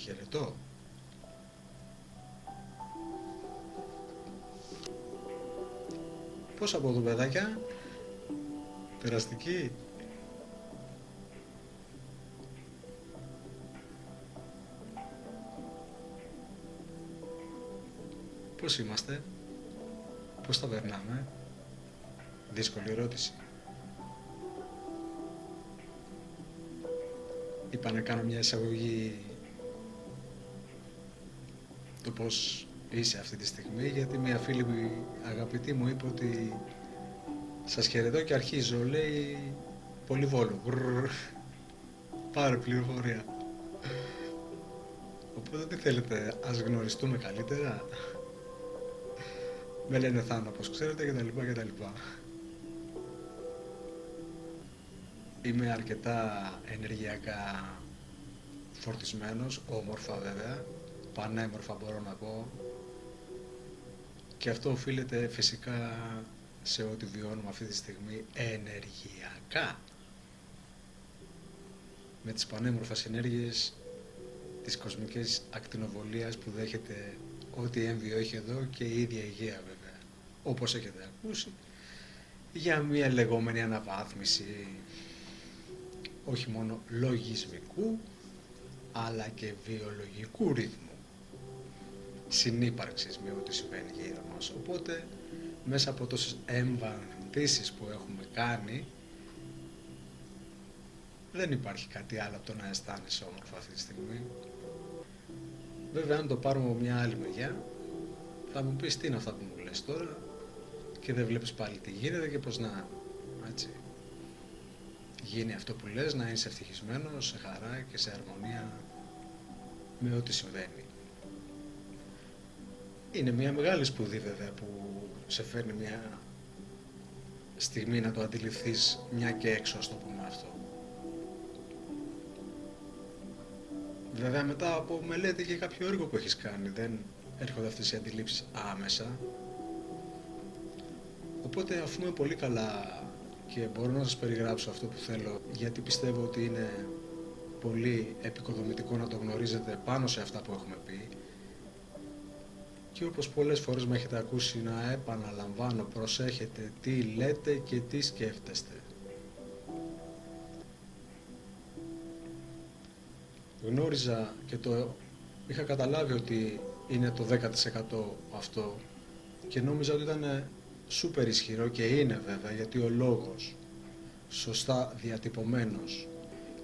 Χαιρετώ. Πώς από εδώ, παιδάκια? Περαστική? Πώς είμαστε? Πώς τα περνάμε? Δύσκολη ερώτηση. Είπα να κάνω μια εισαγωγή το πώς είσαι αυτή τη στιγμή, γιατί μια φίλη μου αγαπητή μου είπε ότι σας χαιρετώ και αρχίζω, λέει, πολύ Βόλο. Πάρε πληροφορία. Οπότε τι θέλετε, ας γνωριστούμε καλύτερα? Με λένε Θάνο, όπως ξέρετε, κτλ. Είμαι αρκετά ενεργειακά φορτισμένος, όμορφα βέβαια, πανέμορφα μπορώ να πω, και αυτό οφείλεται φυσικά σε ό,τι βιώνουμε αυτή τη στιγμή ενεργειακά, με τις πανέμορφες ενέργειες της κοσμικής ακτινοβολίας που δέχεται ό,τι έμβιο έχει εδώ και η ίδια η Γαία βέβαια, όπως έχετε ακούσει, για μια λεγόμενη αναβάθμιση όχι μόνο λογισμικού αλλά και βιολογικού ρυθμού συνύπαρξης με ό,τι συμβαίνει γύρω μας. Οπότε μέσα από τόσες εμβαθύνσεις που έχουμε κάνει δεν υπάρχει κάτι άλλο από το να αισθάνεσαι όμορφα αυτή τη στιγμή. Βέβαια αν το πάρουμε από μια άλλη μεριά θα μου πεις τι είναι αυτά που μου λες τώρα και δεν βλέπεις πάλι τι γίνεται και πως να έτσι γίνει αυτό που λες, να είσαι ευτυχισμένος, σε χαρά και σε αρμονία με ό,τι συμβαίνει. Είναι μια μεγάλη σπουδή βέβαια που σε φέρνει μια στιγμή να το αντιληφθείς μια και έξω, ας το πούμε αυτό. Βέβαια μετά από μελέτη και κάποιο έργο που έχεις κάνει δεν έρχονται αυτές οι αντιλήψεις άμεσα. Οπότε αφού είμαι πολύ καλά και μπορώ να σας περιγράψω αυτό που θέλω, γιατί πιστεύω ότι είναι πολύ επικοδομητικό να το γνωρίζετε πάνω σε αυτά που έχουμε πει, και όπως πολλές φορές με έχετε ακούσει να επαναλαμβάνω, προσέχετε τι λέτε και τι σκέφτεστε. Γνώριζα και το είχα καταλάβει ότι είναι το 10% αυτό και νόμιζα ότι ήταν σούπερ ισχυρό, και είναι βέβαια, γιατί ο λόγος σωστά διατυπωμένος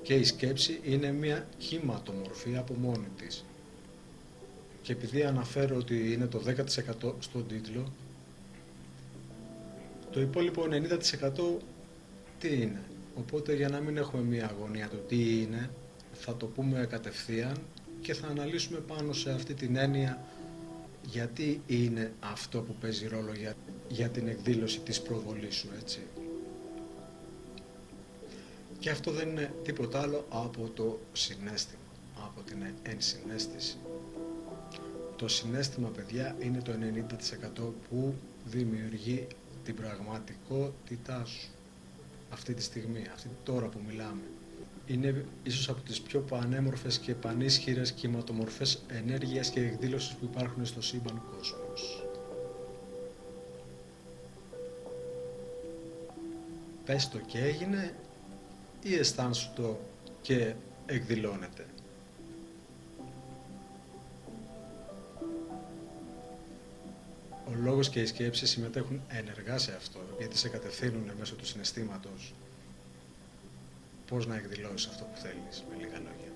και η σκέψη είναι μια κύματομορφή από μόνη της. Και επειδή αναφέρω ότι είναι το 10% στον τίτλο, το υπόλοιπο 90% τι είναι? Οπότε για να μην έχουμε μια αγωνία το τι είναι, θα το πούμε κατευθείαν και θα αναλύσουμε πάνω σε αυτή την έννοια γιατί είναι αυτό που παίζει ρόλο για την εκδήλωση της προβολής σου, έτσι. Και αυτό δεν είναι τίποτα άλλο από το συναίσθημα, από την ενσυναίσθηση. Το συναίσθημα, παιδιά, είναι το 90% που δημιουργεί την πραγματικότητά σου αυτή τη στιγμή, αυτή τώρα που μιλάμε. Είναι ίσως από τις πιο πανέμορφες και πανίσχυρες κυματομορφές ενέργειας και εκδήλωσης που υπάρχουν στο σύμπαν κόσμος. Πες το και έγινε, ή αισθάνσου το και εκδηλώνεται? Ο λόγος και η σκέψη συμμετέχουν ενεργά σε αυτό, γιατί σε κατευθύνουν μέσω του συναισθήματος πώς να εκδηλώσεις αυτό που θέλεις, με λίγα λόγια.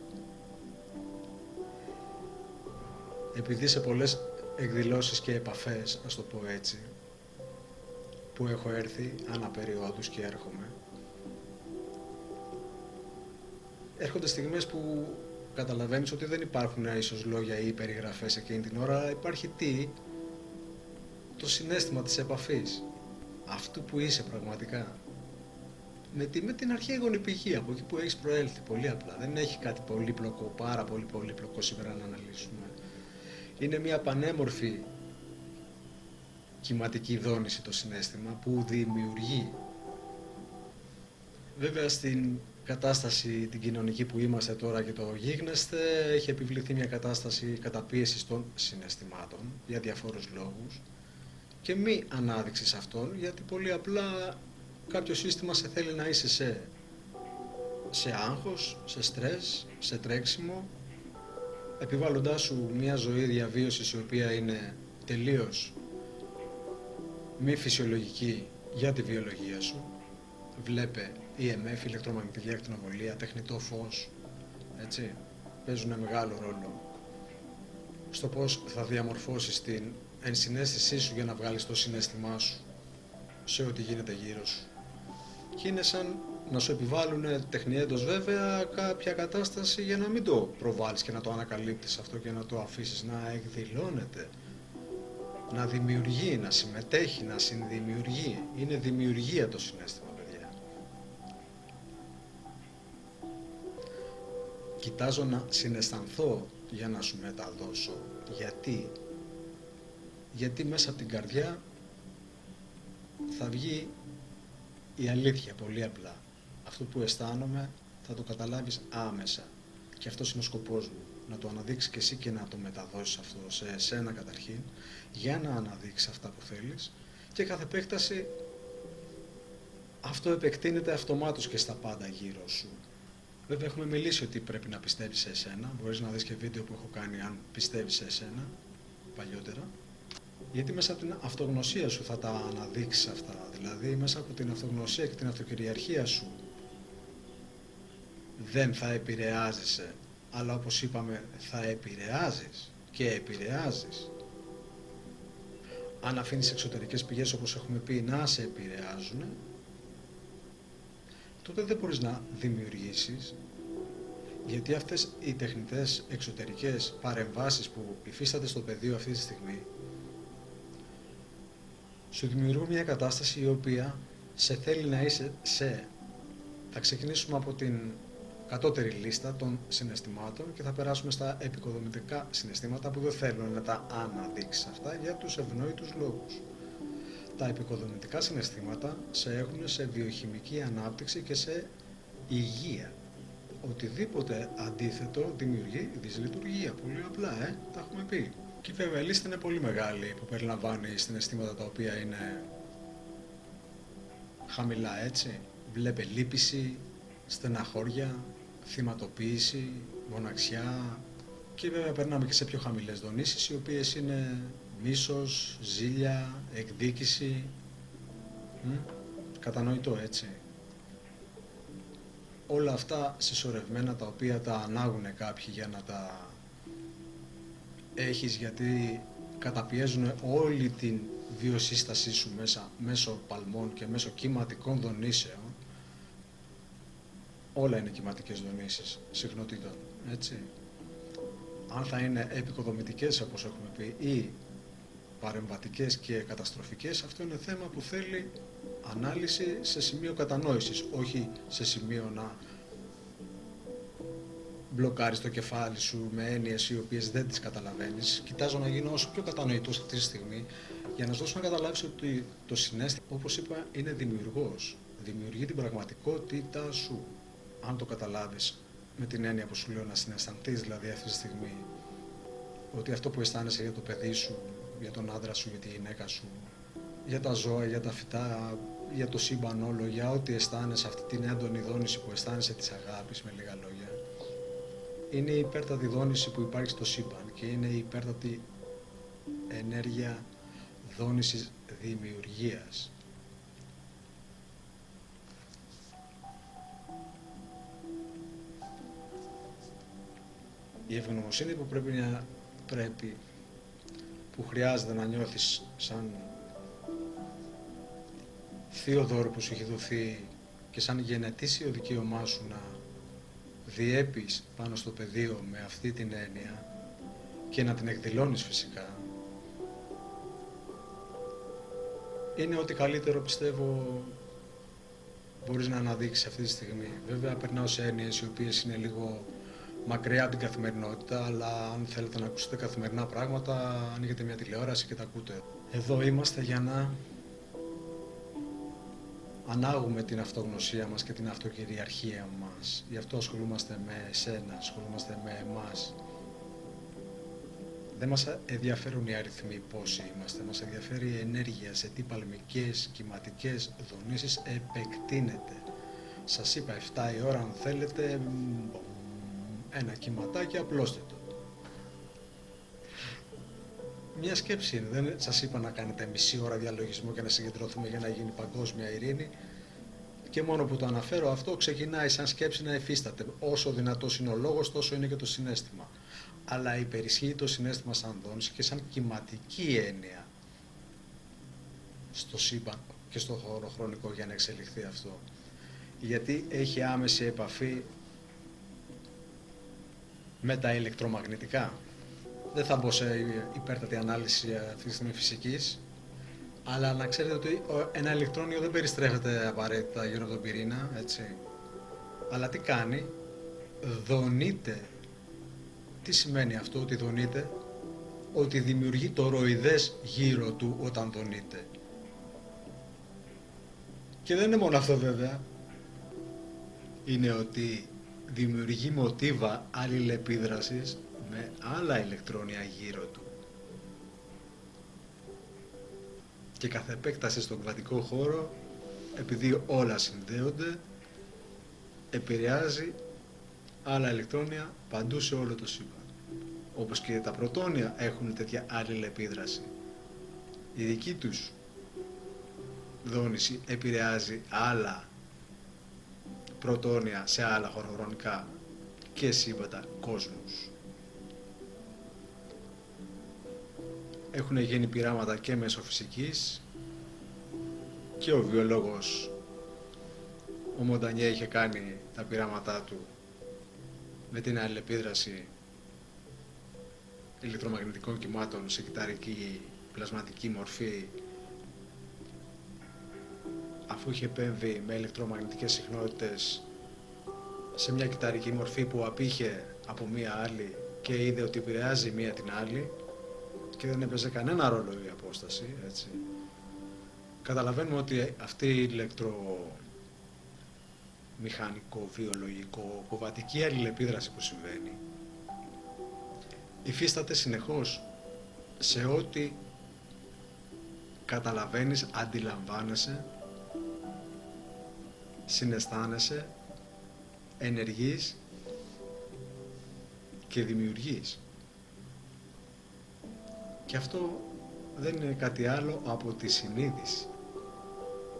Επειδή σε πολλές εκδηλώσεις και επαφές, ας το πω έτσι, που έχω έρθει ανά περιόδους και έρχονται στιγμές που καταλαβαίνεις ότι δεν υπάρχουν ίσως λόγια ή περιγραφές εκείνη την ώρα, αλλά υπάρχει το συναίσθημα της επαφής, αυτού που είσαι πραγματικά, με την αρχαία γονιπηγή, από εκεί που έχεις προέλθει, πολύ απλά. Δεν έχει κάτι πολύπλοκο, πάρα πολύ πολύπλοκο σήμερα να αναλύσουμε. Είναι μια πανέμορφη κυματική δόνηση το συναίσθημα που δημιουργεί. Βέβαια στην κατάσταση την κοινωνική που είμαστε τώρα και το γίγνεσθε, έχει επιβληθεί μια κατάσταση καταπίεσης των συναισθημάτων για διαφόρους λόγους και μη ανάδειξης αυτών, γιατί πολύ απλά κάποιο σύστημα σε θέλει να είσαι σε άγχος, σε στρες, σε τρέξιμο, επιβάλλοντάς σου μια ζωή διαβίωσης η οποία είναι τελείως μη φυσιολογική για τη βιολογία σου. Βλέπε EMF, ηλεκτρομαγνητική ακτινοβολία, τεχνητό φως, έτσι, παίζουν μεγάλο ρόλο στο πώς θα διαμορφώσεις την ενσυναίσθησή σου για να βγάλεις το συναίσθημά σου σε ό,τι γίνεται γύρω σου. Και είναι σαν να σου επιβάλλουν τεχνιέντος βέβαια κάποια κατάσταση για να μην το προβάλλεις και να το ανακαλύπτεις αυτό και να το αφήσεις να εκδηλώνεται, να δημιουργεί, να συμμετέχει, να συνδημιουργεί. Είναι δημιουργία το συναίσθημα, παιδιά. Κοιτάζω να συναισθανθώ για να σου μεταδώσω. Γιατί μέσα από την καρδιά θα βγει η αλήθεια, πολύ απλά. Αυτό που αισθάνομαι θα το καταλάβεις άμεσα. Και αυτός είναι ο σκοπός μου. Να το αναδείξεις και εσύ και να το μεταδώσεις αυτό σε εσένα καταρχήν, για να αναδείξεις αυτά που θέλεις, και κάθε επέκταση αυτό επεκτείνεται αυτομάτως και στα πάντα γύρω σου. Βέβαια έχουμε μιλήσει ότι πρέπει να πιστεύεις σε εσένα. Μπορείς να δεις και βίντεο που έχω κάνει αν πιστεύεις σε εσένα παλιότερα. Γιατί μέσα από την αυτογνωσία σου θα τα αναδείξεις αυτά. Δηλαδή μέσα από την αυτογνωσία και την αυτοκυριαρχία σου δεν θα επηρεάζεσαι, αλλά όπως είπαμε θα επηρεάζεις και επηρεάζεις. Αν αφήνεις εξωτερικές πηγές, όπως έχουμε πει, να σε επηρεάζουν, τότε δεν μπορείς να δημιουργήσεις, γιατί αυτές οι τεχνητές εξωτερικές παρεμβάσεις που υφίσταται στο πεδίο αυτή τη στιγμή σου δημιουργούν μια κατάσταση η οποία σε θέλει να είσαι Θα ξεκινήσουμε από την κατώτερη λίστα των συναισθημάτων και θα περάσουμε στα επικοδομητικά συναισθήματα που δεν θέλουν να τα αναδείξεις αυτά για τους ευνόητους λόγους. Τα επικοδομητικά συναισθήματα σε έχουν σε βιοχημική ανάπτυξη και σε υγεία. Οτιδήποτε αντίθετο δημιουργεί δυσλειτουργία. Πολύ απλά, τα έχουμε πει. Και βέβαια η λίστα είναι πολύ μεγάλη που περιλαμβάνει συναισθήματα τα οποία είναι χαμηλά, έτσι. Βλέπε λύπηση, στεναχώρια, θυματοποίηση, μοναξιά, και βέβαια περνάμε και σε πιο χαμηλές δονήσεις οι οποίες είναι μίσος, ζήλια, εκδίκηση. Κατανοητό, έτσι. Όλα αυτά συσσωρευμένα τα οποία τα ανάγουν κάποιοι για να τα έχεις, γιατί καταπιέζουν όλη την βιοσύστασή σου μέσω παλμών και μέσω κυματικών δονήσεων. Όλα είναι κυματικές δονήσεις συχνοτήτων, έτσι. Αν θα είναι επικοδομητικές, όπως έχουμε πει, ή παρεμβατικές και καταστροφικές, αυτό είναι θέμα που θέλει ανάλυση σε σημείο κατανόησης, όχι σε σημείο να μπλοκάρεις το κεφάλι σου με έννοιες οι οποίες δεν τις καταλαβαίνεις. Κοιτάζω να γίνω όσο πιο κατανοητός αυτή τη στιγμή, για να σου δώσω να καταλάβεις ότι το συναίσθημα, όπως είπα, είναι δημιουργός. Δημιουργεί την πραγματικότητά σου. Αν το καταλάβεις με την έννοια που σου λέω, να συναισθανθείς δηλαδή αυτή τη στιγμή ότι αυτό που αισθάνεσαι για το παιδί σου, για τον άντρα σου, για τη γυναίκα σου, για τα ζώα, για τα φυτά, για το σύμπαν όλο, για ό,τι αισθάνεσαι, αυτή την έντονη δόνηση που αισθάνεσαι της αγάπης, με λίγα λόγια, είναι η υπέρτατη δόνηση που υπάρχει στο σύμπαν και είναι η υπέρτατη ενέργεια δόνησης δημιουργίας. Η ευγνωμοσύνη που χρειάζεται να νιώθεις σαν θείο δώρο που σου έχει δοθεί και σαν γενετήσιο δικαίωμά σου να διέπεις πάνω στο πεδίο με αυτή την έννοια και να την εκδηλώνεις φυσικά, είναι ό,τι καλύτερο πιστεύω μπορείς να αναδείξεις αυτή τη στιγμή. Βέβαια περνάω σε έννοιες οι οποίες είναι λίγο μακριά από την καθημερινότητα, αλλά αν θέλετε να ακούσετε καθημερινά πράγματα, ανοίγετε μια τηλεόραση και τα ακούτε. Εδώ είμαστε για να ανάγουμε την αυτογνωσία μας και την αυτοκυριαρχία μας. Γι' αυτό ασχολούμαστε με εσένα, ασχολούμαστε με εμάς. Δεν μας ενδιαφέρουν οι αριθμοί πόσοι είμαστε, μας ενδιαφέρει η ενέργεια, σε τι παλμικές, κυματικές δονήσεις επεκτείνεται. Σας είπα 7 η ώρα αν θέλετε, ένα κυματάκι απλώστε το. Μια σκέψη είναι, δεν σας είπα να κάνετε μισή ώρα διαλογισμό και να συγκεντρωθούμε για να γίνει παγκόσμια ειρήνη. Και μόνο που το αναφέρω αυτό ξεκινάει σαν σκέψη να εφίσταται. Όσο δυνατός είναι ο λόγος, τόσο είναι και το συναίσθημα. Αλλά υπερισχύει το συναίσθημα σαν δόνηση και σαν κυματική έννοια στο σύμπαν και στο χώρο χρονικό για να εξελιχθεί αυτό. Γιατί έχει άμεση επαφή με τα ηλεκτρομαγνητικά. Δεν θα μπω σε υπέρτατη ανάλυση αυτή τη στιγμή φυσικής, αλλά να ξέρετε ότι ένα ηλεκτρόνιο δεν περιστρέφεται απαραίτητα γύρω από τον πυρήνα, έτσι. Αλλά τι κάνει, δονείται. Τι σημαίνει αυτό, ότι δονείται? Ότι δημιουργεί τοροειδές γύρω του όταν δονείται. Και δεν είναι μόνο αυτό βέβαια, είναι ότι δημιουργεί μοτίβα αλληλεπίδρασης με άλλα ηλεκτρόνια γύρω του. Και καθ' επέκταση στον κβαντικό χώρο, επειδή όλα συνδέονται, επηρεάζει άλλα ηλεκτρόνια παντού σε όλο το σύμπαν. Όπως και τα πρωτόνια έχουν τέτοια αλληλεπίδραση. Η δική τους δόνηση επηρεάζει άλλα πρωτόνια σε άλλα χωροχρονικά και σύμπαντα κόσμους. Έχουν γίνει πειράματα και μέσω φυσικής και ο βιολόγος ο Μοντανιέ είχε κάνει τα πειράματά του με την αλληλεπίδραση ηλεκτρομαγνητικών κυμάτων σε κυταρική πλασματική μορφή, αφού είχε επέμβει με ηλεκτρομαγνητικές συχνότητες σε μια κυταρική μορφή που απήχε από μία άλλη και είδε ότι επηρεάζει μία την άλλη και δεν έπαιζε κανένα ρόλο η απόσταση, έτσι. Καταλαβαίνουμε ότι αυτή η ηλεκτρομηχανικό, βιολογικό, κοβατική αλληλεπίδραση που συμβαίνει υφίσταται συνεχώς σε ό,τι καταλαβαίνεις, αντιλαμβάνεσαι, συναισθάνεσαι, ενεργείς και δημιουργείς. Και αυτό δεν είναι κάτι άλλο από τη συνείδηση.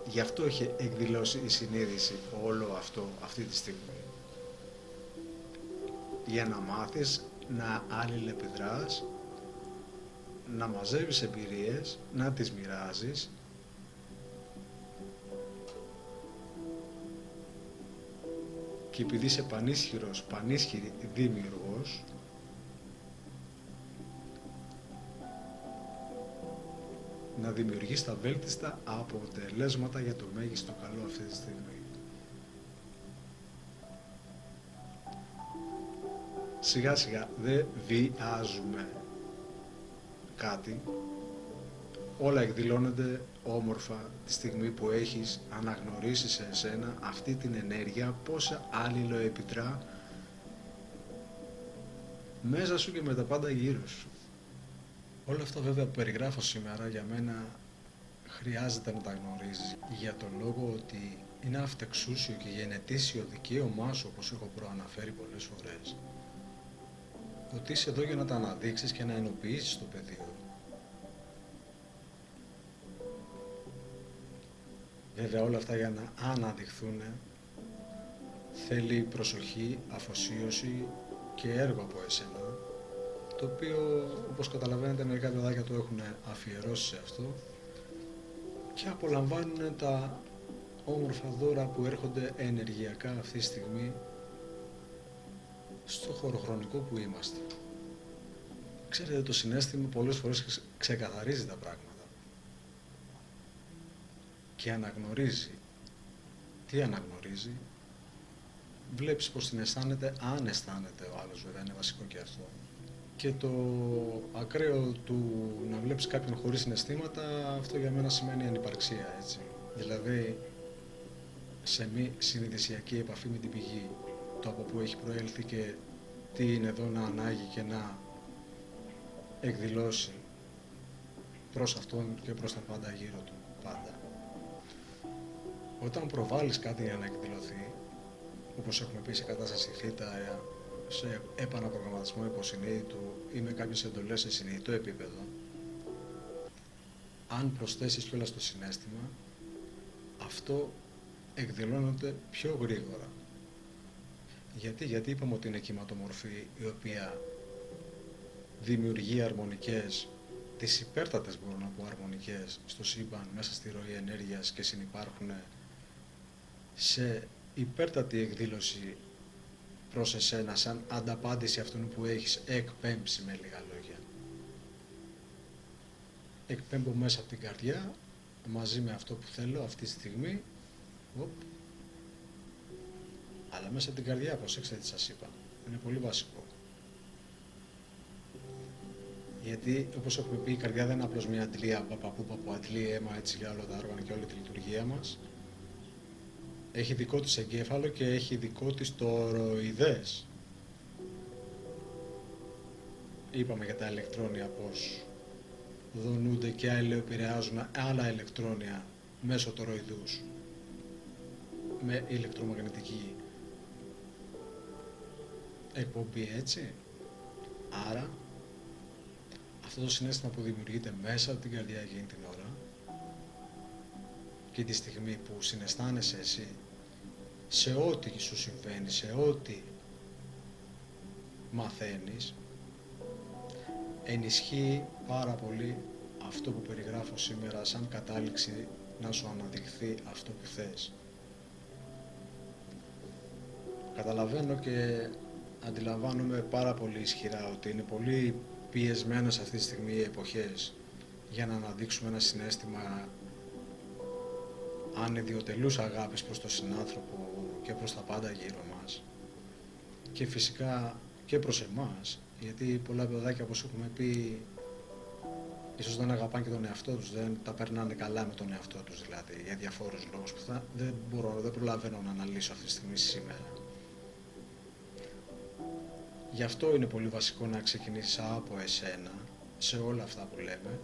Γι' αυτό έχει εκδηλώσει η συνείδηση όλο αυτό αυτή τη στιγμή. Για να μάθεις να αλληλεπιδράς, να μαζεύεις εμπειρίες, να τις μοιράζεις και επειδή είσαι πανίσχυρος, πανίσχυρη δημιουργός, να δημιουργείς τα βέλτιστα αποτελέσματα για το μέγιστο καλό αυτή τη στιγμή. Σιγά σιγά δεν βιάζουμε κάτι, όλα εκδηλώνονται όμορφα τη στιγμή που έχεις αναγνωρίσει σε εσένα αυτή την ενέργεια, πόσα αλληλοεπιτρά μέσα σου και με τα πάντα γύρω σου. Όλα αυτά βέβαια που περιγράφω σήμερα για μένα χρειάζεται να τα γνωρίζεις, για τον λόγο ότι είναι αυτεξούσιο και γενετήσιο δικαίωμά σου, όπως έχω προαναφέρει πολλές φορές, ότι είσαι εδώ για να τα αναδείξεις και να ενοποιήσεις το πεδίο. Βέβαια όλα αυτά για να αναδειχθούν θέλει προσοχή, αφοσίωση και έργο από εσένα, το οποίο όπως καταλαβαίνετε μερικά παιδάκια το έχουν αφιερώσει σε αυτό και απολαμβάνουν τα όμορφα δώρα που έρχονται ενεργειακά αυτή τη στιγμή στο χωροχρονικό που είμαστε. Ξέρετε, το συναίσθημα πολλές φορές ξεκαθαρίζει τα πράγματα και αναγνωρίζει. Τι αναγνωρίζει? Βλέπεις πως την αισθάνεται, αν αισθάνεται ο άλλος, βέβαια είναι βασικό και αυτό. Και το ακραίο του να βλέπεις κάποιον χωρίς συναισθήματα, αυτό για μένα σημαίνει ανυπαρξία, έτσι. Δηλαδή, σε μη συνειδησιακή επαφή με την πηγή, το από που έχει προέλθει και τι είναι εδώ να ανάγει και να εκδηλώσει προς αυτόν και προς τα πάντα γύρω του, πάντα. Όταν προβάλλεις κάτι για να εκδηλωθεί, όπως έχουμε πει σε κατάσταση θήτα, σε επαναπρογραμματισμό υποσυνείδητου ή με κάποιες εντολές σε συνειδητό επίπεδο, αν προσθέσεις κιόλας το συναίσθημα, αυτό εκδηλώνεται πιο γρήγορα. Γιατί είπαμε ότι είναι κυματομορφή η οποία δημιουργεί αρμονικές, τις υπέρτατες μπορώ να πω αρμονικές στο σύμπαν μέσα στη ροή ενέργειας και συνυπάρχουν σε υπέρτατη εκδήλωση προς εσένα σαν ανταπάντηση αυτόν που έχεις εκπέμψει, με λίγα λόγια. Εκπέμπω μέσα από την καρδιά μαζί με αυτό που θέλω αυτή τη στιγμή, αλλά μέσα από την καρδιά, προσέξτε τι σας είπα, είναι πολύ βασικό. Γιατί, όπως έχουμε πει, η καρδιά δεν είναι απλώς μια αντλία παπαπού που αντλεί αίμα έτσι για όλα τα όργανα και όλη τη λειτουργία μας. Έχει δικό της εγκέφαλο και έχει δικό της το ορροειδές. Είπαμε για τα ηλεκτρόνια πώς δονούνται και αλληλοεπηρεάζουν άλλα ηλεκτρόνια μέσω του ορροειδούς με ηλεκτρομαγνητική εκπομπή, έτσι. Άρα αυτό το συναίσθημα που δημιουργείται μέσα από την καρδιά εκείνη την ώρα και τη στιγμή που συναισθάνεσαι εσύ σε ό,τι σου συμβαίνει, σε ό,τι μαθαίνεις, ενισχύει πάρα πολύ αυτό που περιγράφω σήμερα σαν κατάληξη να σου αναδειχθεί αυτό που θες. Καταλαβαίνω και αντιλαμβάνομαι πάρα πολύ ισχυρά ότι είναι πολύ πιεσμένες αυτή τη στιγμή οι εποχές για να αναδείξουμε ένα συναίσθημα ανιδιοτελούς αγάπης προς τον συνάνθρωπο και προς τα πάντα γύρω μας και φυσικά και προς εμάς, γιατί πολλά παιδάκια, όπως έχουμε πει, ίσως δεν αγαπάνε και τον εαυτό τους, δεν τα περνάνε καλά με τον εαυτό τους, δηλαδή για διαφόρους λόγους που δεν προλαβαίνω να αναλύσω αυτή τη στιγμή σήμερα. Γι' αυτό είναι πολύ βασικό να ξεκινήσεις από εσένα σε όλα αυτά που λέμε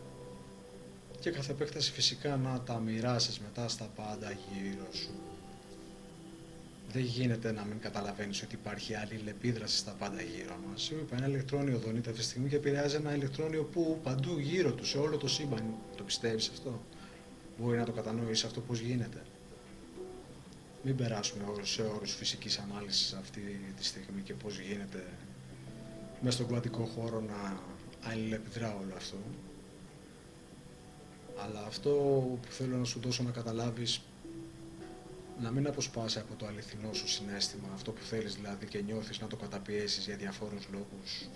και καθ' επέκταση φυσικά να τα μοιράσεις μετά στα πάντα γύρω σου. Δεν γίνεται να μην καταλαβαίνεις ότι υπάρχει αλληλεπίδραση στα πάντα γύρω μας. Είπα, ένα ηλεκτρόνιο δονείται αυτή τη στιγμή και επηρεάζει ένα ηλεκτρόνιο που παντού γύρω του, σε όλο το σύμπαν. Το πιστεύεις αυτό? Μπορεί να το κατανοήσεις αυτό πώς γίνεται? Μην περάσουμε σε όρους φυσικής ανάλυσης αυτή τη στιγμή και πώς γίνεται μέσα στον κουαντικό χώρο να αλληλεπιδρά όλο αυτό. Αλλά αυτό που θέλω να σου δώσω να καταλάβεις, να μην αποσπάσει από το αληθινό σου συναίσθημα, αυτό που θέλεις δηλαδή και νιώθεις, να το καταπιέσεις για διαφόρους λόγους.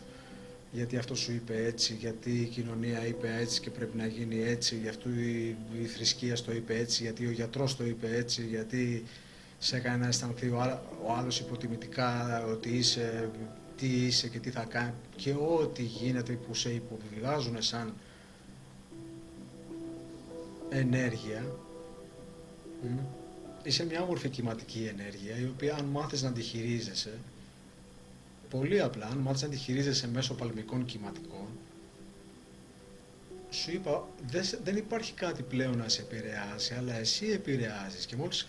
Γιατί αυτό σου είπε έτσι, γιατί η κοινωνία είπε έτσι και πρέπει να γίνει έτσι, γι' αυτό η θρησκεία το είπε έτσι, γιατί ο γιατρός το είπε έτσι, γιατί σε έκανε να αισθανθεί ο άλλος υποτιμητικά ότι είσαι, τι είσαι και τι θα κάνει και ό,τι γίνεται που σε υποβιβάζουν σαν ενέργεια. Είσαι μια όμορφη κυματική ενέργεια, η οποία αν μάθεις να τη χειρίζεσαι, πολύ απλά, αν μάθεις να τη χειρίζεσαι μέσω παλμικών κυματικών, σου είπα, δεν υπάρχει κάτι πλέον να σε επηρεάσει, αλλά εσύ επηρεάζεις και μόλις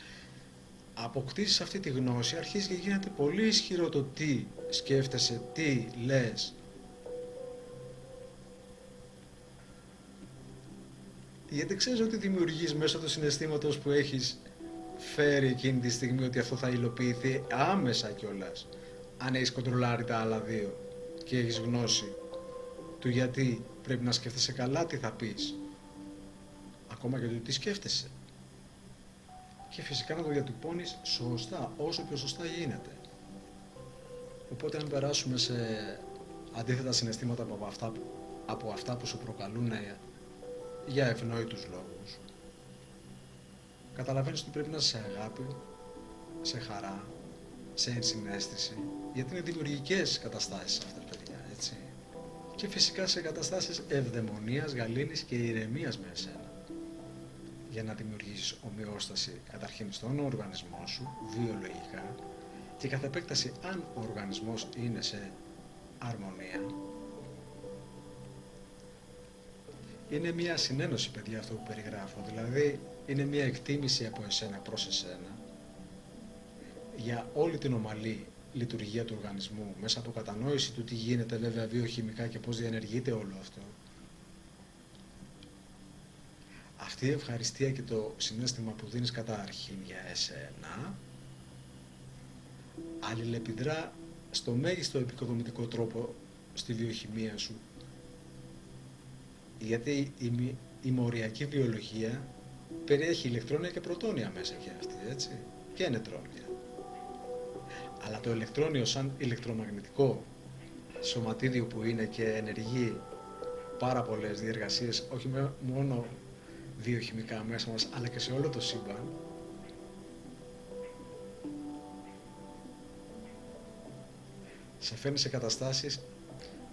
αποκτήσεις αυτή τη γνώση, αρχίζει και γίνεται πολύ ισχυρό το τι σκέφτεσαι, τι λες. Γιατί ξέρεις ότι δημιουργείς μέσω του συναισθήματος που έχεις φέρει εκείνη τη στιγμή, ότι αυτό θα υλοποιηθεί άμεσα κιόλας, αν έχεις κοντρολάρει τα άλλα δύο και έχεις γνώση του γιατί πρέπει να σκέφτεσαι καλά τι θα πεις, ακόμα και το τι σκέφτεσαι, και φυσικά να το διατυπώνεις σωστά, όσο πιο σωστά γίνεται. Οπότε αν περάσουμε σε αντίθετα συναισθήματα από αυτά που σου προκαλούν για ευνόητους λόγους, καταλαβαίνεις ότι πρέπει να είσαι σε αγάπη, σε χαρά, σε ενσυναίσθηση, γιατί είναι δημιουργικές καταστάσεις αυτές, παιδιά, έτσι. Και φυσικά σε καταστάσεις ευδαιμονίας, γαλήνης και ηρεμίας με εσένα. για να δημιουργήσεις ομοιόσταση καταρχήν στον οργανισμό σου, βιολογικά, και κατ' επέκταση αν ο οργανισμός είναι σε αρμονία. Είναι μια συνένωση, παιδιά, αυτό που περιγράφω, δηλαδή είναι μια εκτίμηση από εσένα προς εσένα για όλη την ομαλή λειτουργία του οργανισμού, μέσα από κατανόηση του τι γίνεται βέβαια βιοχημικά και πώς διενεργείται όλο αυτό. Αυτή η ευχαριστία και το συναίσθημα που δίνεις καταρχήν για εσένα αλληλεπιδρά στο μέγιστο επικοδομητικό τρόπο στη βιοχημία σου. Γιατί η μοριακή βιολογία περιέχει ηλεκτρόνια και πρωτόνια μέσα και αυτή, έτσι, και νετρόνια. Αλλά το ηλεκτρόνιο σαν ηλεκτρομαγνητικό σωματίδιο που είναι και ενεργεί πάρα πολλές διεργασίες, όχι μόνο βιοχημικά μέσα μας, αλλά και σε όλο το σύμπαν, σε φέρνει σε καταστάσεις,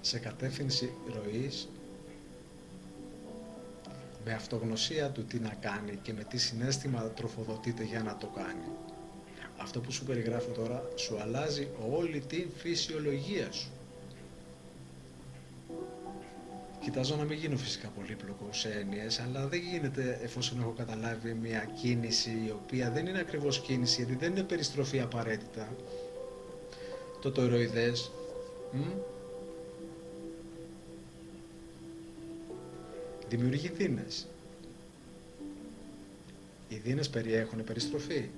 σε κατεύθυνση ροής, με αυτογνωσία του τι να κάνει και με τι συναίσθημα τροφοδοτείται για να το κάνει. Αυτό που σου περιγράφω τώρα σου αλλάζει όλη την φυσιολογία σου. Κοιτάζω να μην γίνω φυσικά πολύπλοκο σε έννοιες, αλλά δεν γίνεται εφόσον έχω καταλάβει μια κίνηση η οποία δεν είναι ακριβώς κίνηση, γιατί δεν είναι περιστροφή απαραίτητα. Το τοηροειδές δημιουργεί δίνες. Οι δίνες περιέχουν περιστροφή.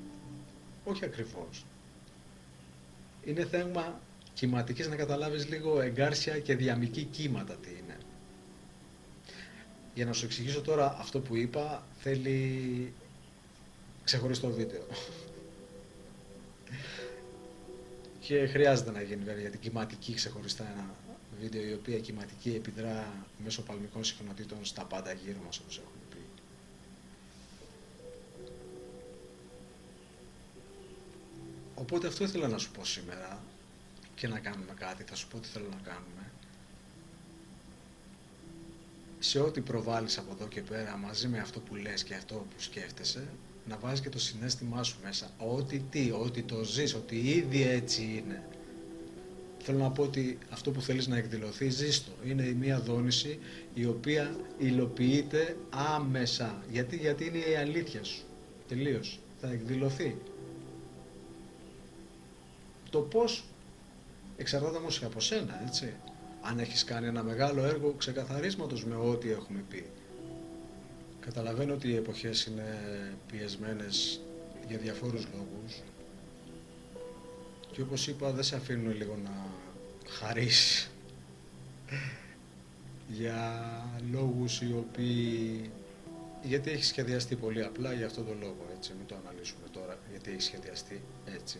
Όχι ακριβώς. Είναι θέμα κυματικής, να καταλάβεις λίγο εγκάρσια και διαμική κύματα τι είναι. Για να σου εξηγήσω τώρα αυτό που είπα, θέλει ξεχωριστό βίντεο. Και χρειάζεται να γίνει βέβαια για την κυματική ξεχωριστά ένα βίντεο, η οποία κυματική επιδρά μέσω παλμικών συχνοτήτων στα πάντα γύρω μας, όπως έχουμε πει. Οπότε αυτό ήθελα να σου πω σήμερα και να κάνουμε κάτι, θα σου πω τι θέλω να κάνουμε. Σε ό,τι προβάλλεις από εδώ και πέρα, μαζί με αυτό που λες και αυτό που σκέφτεσαι, να βάζεις και το συναίσθημά σου μέσα. Ότι το ζεις, ότι ήδη έτσι είναι. Θέλω να πω ότι αυτό που θέλεις να εκδηλωθεί, ζεις το. Είναι μια δόνηση η οποία υλοποιείται άμεσα. Γιατί είναι η αλήθεια σου. Τελείως. Θα εκδηλωθεί. Το πώς εξαρτάται όμως και από σένα, έτσι. Αν έχεις κάνει ένα μεγάλο έργο ξεκαθαρίσματος με ό,τι έχουμε πει. Καταλαβαίνω ότι οι εποχές είναι πιεσμένες για διαφόρους λόγους και όπως είπα δεν σε αφήνουν λίγο να χαρείς για λόγους οι οποίοι... Γιατί έχει σχεδιαστεί πολύ απλά για αυτόν τον λόγο, έτσι, μην το αναλύσουμε τώρα γιατί έχει σχεδιαστεί έτσι.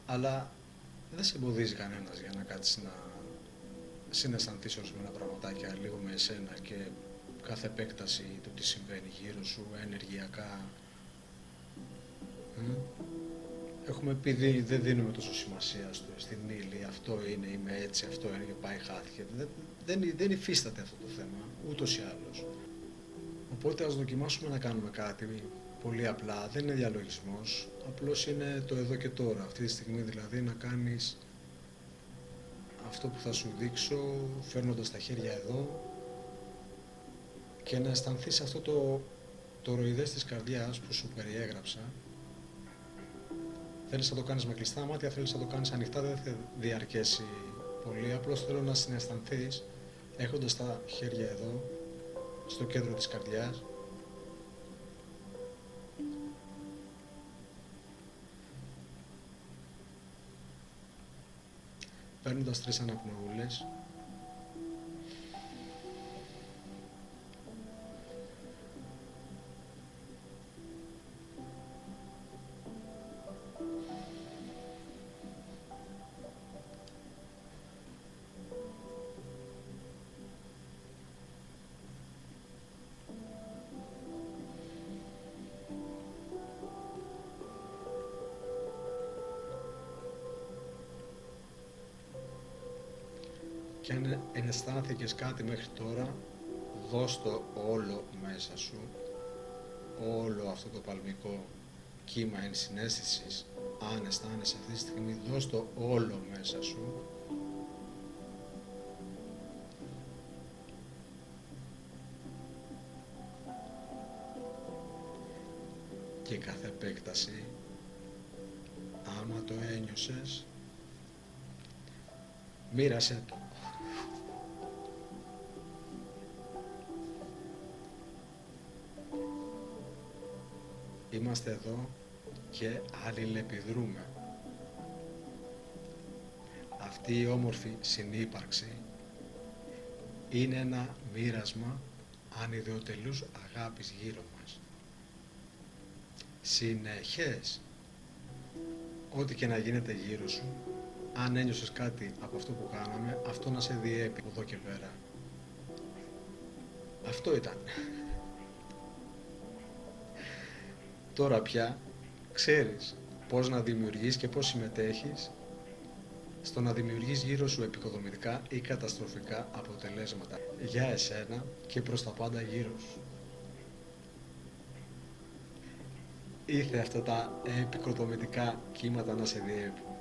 Αλλά δεν σε εμποδίζει κανένας για να κάτσεις να συναισθανθείς ορισμένα πραγματάκια λίγο με εσένα και κάθε επέκταση του τι συμβαίνει γύρω σου, ενεργειακά. Έχουμε πει δεν δίνουμε τόσο σημασία στην ύλη, αυτό είναι, είμαι έτσι, αυτό είναι και πάει χάθηκε. Δεν υφίσταται αυτό το θέμα, ούτως ή άλλως. Οπότε ας δοκιμάσουμε να κάνουμε κάτι πολύ απλά, δεν είναι διαλογισμός, απλώς είναι το εδώ και τώρα, αυτή τη στιγμή δηλαδή να κάνεις αυτό που θα σου δείξω φέρνοντας τα χέρια εδώ και να αισθανθείς αυτό το ροειδές της καρδιάς που σου περιέγραψα. Θέλεις να το κάνεις με κλειστά μάτια, θέλεις να το κάνεις ανοιχτά, δεν θα διαρκέσει πολύ, απλώς θέλω να συναισθανθείς έχοντας τα χέρια εδώ στο κέντρο της καρδιάς. Παίρνοντας 3 αναπνοούλες. Και αν αισθάνθηκες κάτι μέχρι τώρα, δώσ' το όλο μέσα σου όλο αυτό το παλμικό κύμα ενσυναίσθησης, αν αισθάνεσαι αυτή τη στιγμή, δώσ' το όλο μέσα σου. Και κάθε επέκταση, άμα το ένιωσες, μοίρασέ το. Είμαστε εδώ και αλληλεπιδρούμε. Αυτή η όμορφη συνύπαρξη είναι ένα μοίρασμα ανιδεοτελούς αγάπης γύρω μας. Συνεχές. Ό,τι και να γίνεται γύρω σου, αν ένιωσες κάτι από αυτό που κάναμε, αυτό να σε διέπει από εδώ και πέρα. Αυτό ήταν. Τώρα πια ξέρεις πώς να δημιουργείς και πώς συμμετέχεις στο να δημιουργείς γύρω σου επικοδομητικά ή καταστροφικά αποτελέσματα για εσένα και προς τα πάντα γύρω σου. Ήθε αυτά τα επικοδομητικά κύματα να σε διέπουν.